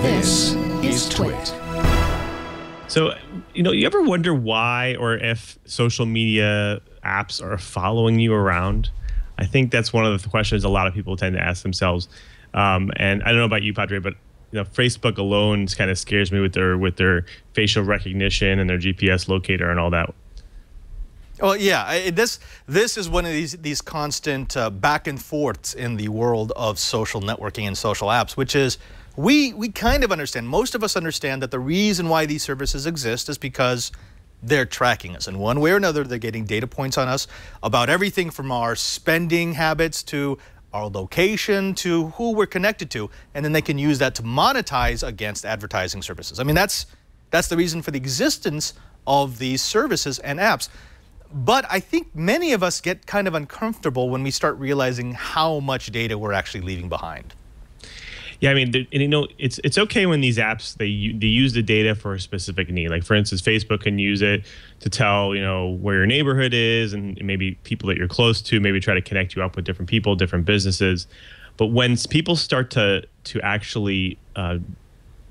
This is TWiT. So, you ever wonder why or if social media apps are following you around? I think that's one of the questions a lot of people tend to ask themselves. And I don't know about you, Padre, but Facebook alone kind of scares me with their facial recognition and their GPS locator and all that. Well, yeah, this is one of these constant back and forths in the world of social networking and social apps, which is we kind of understand, most of us understand that the reason why these services exist is because they're tracking us. In one way or another, they're getting data points on us about everything from our spending habits to our location to who we're connected to, and then they can use that to monetize against advertising services. I mean, that's the reason for the existence of these services and apps. But I think many of us get kind of uncomfortable when we start realizing how much data we're actually leaving behind. Yeah, I mean, it's okay when these apps, they use the data for a specific need. Like, for instance, Facebook can use it to tell, where your neighborhood is and maybe people that you're close to, maybe try to connect you up with different people, different businesses. But when people start to actually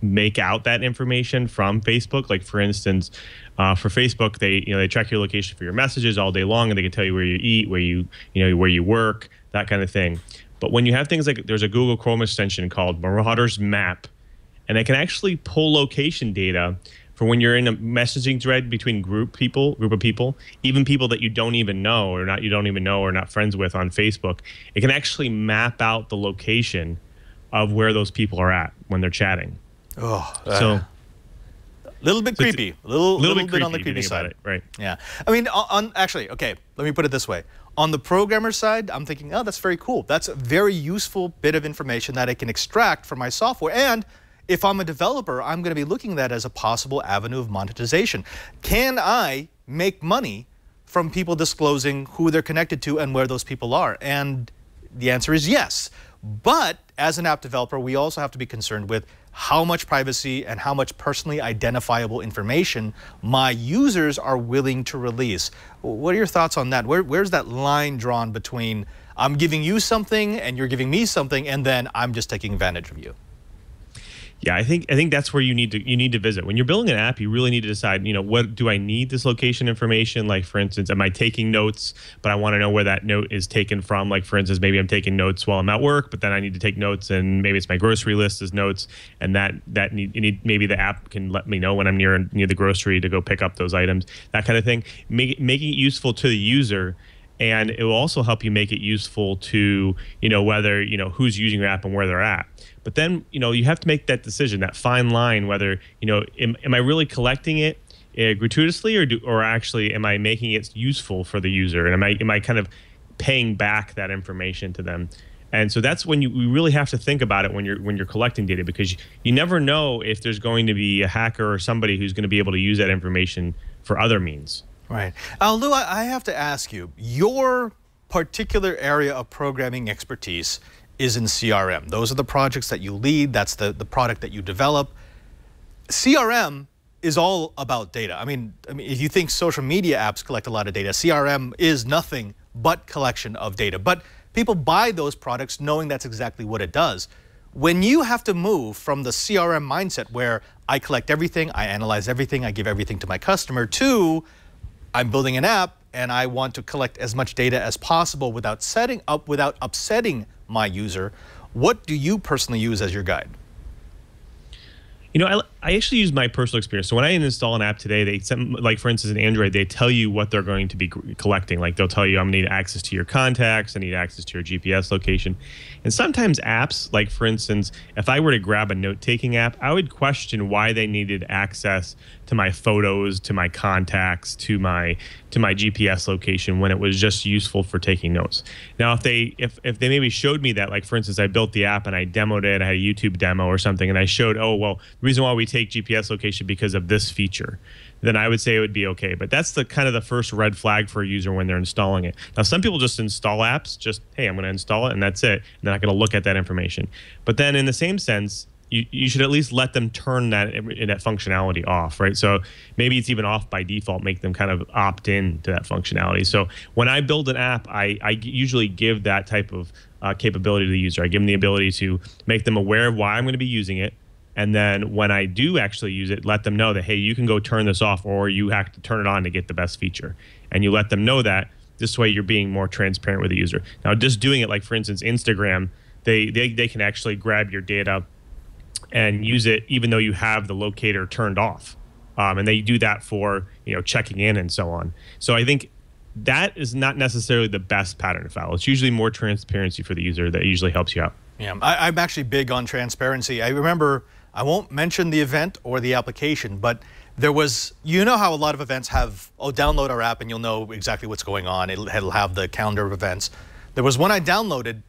make out that information from Facebook, like, for instance, for Facebook, they track your location for your messages all day long, and they can tell you where you eat, where you work, that kind of thing. But when you have things like, there's a Google Chrome extension called Marauder's Map, and it can actually pull location data for when you're in a messaging thread between group of people, even people that you don't even know or not friends with on Facebook. It can actually map out the location of where those people are at when they're chatting. A little bit creepy, a little bit on the creepy side, right? Yeah, I mean, actually, okay, let me put it this way. On the programmer side, I'm thinking, oh, that's very cool. That's a very useful bit of information that I can extract from my software. And if I'm a developer, I'm going to be looking at that as a possible avenue of monetization. Can I make money from people disclosing who they're connected to and where those people are? And the answer is yes. But as an app developer, we also have to be concerned with how much privacy and how much personally identifiable information my users are willing to release. What are your thoughts on that? Where's that line drawn between I'm giving you something and you're giving me something, and then I'm just taking advantage of you? Yeah, I think that's where you need to visit. When you're building an app, you really need to decide, what do I need this location information? Like, for instance, am I taking notes, but I want to know where that note is taken from? Like, for instance, maybe I'm taking notes while I'm at work, but then I need to take notes, and maybe it's my grocery list as notes, and maybe the app can let me know when I'm near the grocery to go pick up those items, that kind of thing. Making it useful to the user. And it will also help you make it useful to, whether, who's using your app and where they're at. But then, you have to make that decision, that fine line, whether, am I really collecting it gratuitously or actually am I making it useful for the user? And am I kind of paying back that information to them? And so that's when we really have to think about it when you're collecting data, because you never know if there's going to be a hacker or somebody who's going to be able to use that information for other means. Right. Lou, I have to ask you, your particular area of programming expertise is in CRM. Those are the projects that you lead. That's the product that you develop. CRM is all about data. I mean, if you think social media apps collect a lot of data, CRM is nothing but collection of data. But people buy those products knowing that's exactly what it does. When you have to move from the CRM mindset where I collect everything, I analyze everything, I give everything to my customer, to I'm building an app and I want to collect as much data as possible without upsetting my user, what do you personally use as your guide? I actually use my personal experience. So when I install an app today, like, for instance, in Android, they tell you what they're going to be collecting. Like, they'll tell you, I'm going to need access to your contacts, I need access to your GPS location. And sometimes apps, like, for instance, if I were to grab a note-taking app, I would question why they needed access to my photos, to my contacts, to my GPS location when it was just useful for taking notes. Now, if they maybe showed me that, like, for instance, I built the app and I demoed it, I had a YouTube demo or something, and I showed, oh, well, the reason why we take GPS location because of this feature, then I would say it would be okay. But that's the kind of the first red flag for a user when they're installing it. Now, some people just install apps, just, hey, I'm going to install it, and that's it. And they're not going to look at that information. But then in the same sense, you should at least let them turn that functionality off, right? So maybe it's even off by default, make them kind of opt in to that functionality. So when I build an app, I usually give that type of capability to the user. I give them the ability to make them aware of why I'm going to be using it, And then when I do actually use it, let them know that, hey, you can go turn this off, or you have to turn it on to get the best feature. And you let them know that. This way you're being more transparent with the user. Now, just doing it, like for instance, Instagram, they can actually grab your data and use it even though you have the locator turned off. And they do that for, checking in and so on. So I think that is not necessarily the best pattern to follow. It's usually more transparency for the user that usually helps you out. Yeah, I'm actually big on transparency. I remember, I won't mention the event or the application, but there was, how a lot of events have, download our app and you'll know exactly what's going on. It'll have the calendar of events. There was one I downloaded,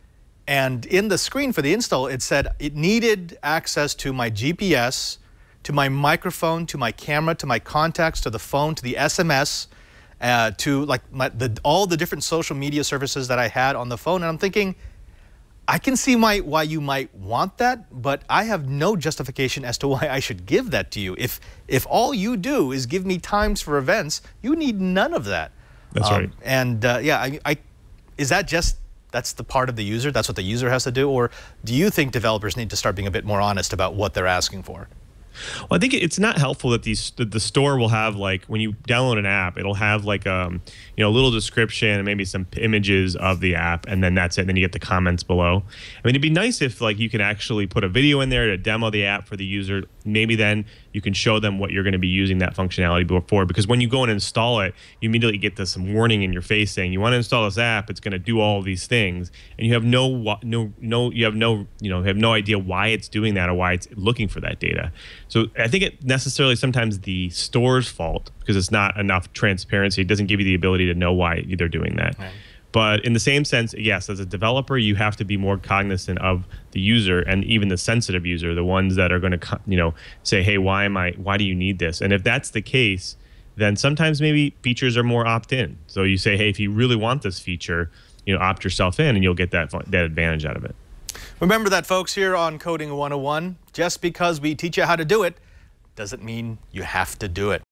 and in the screen for the install, it said it needed access to my GPS, to my microphone, to my camera, to my contacts, to the phone, to the SMS, to like all the different social media services that I had on the phone. And I'm thinking, I can see why you might want that, but I have no justification as to why I should give that to you. If all you do is give me times for events, you need none of that. That's right. And is that just, that's the part of the user? That's what the user has to do? Or do you think developers need to start being a bit more honest about what they're asking for? Well, I think it's not helpful that the store will have, like, when you download an app, it'll have like a little description and maybe some images of the app, and then that's it. And then you get the comments below. I mean, it'd be nice if like you can actually put a video in there to demo the app for the user. Maybe then you can show them what you're going to be using that functionality for. Because when you go and install it, you immediately get some warning in your face saying you want to install this app. It's going to do all of these things, and you have no idea why it's doing that or why it's looking for that data. So I think it necessarily sometimes the store's fault because it's not enough transparency. It doesn't give you the ability to know why they're doing that. Right. But in the same sense, yes, as a developer, you have to be more cognizant of the user and even the sensitive user, the ones that are going to, say, hey, why do you need this? And if that's the case, then sometimes maybe features are more opt-in. So you say, hey, if you really want this feature, opt yourself in and you'll get that advantage out of it. Remember that, folks, here on Coding 101, just because we teach you how to do it doesn't mean you have to do it.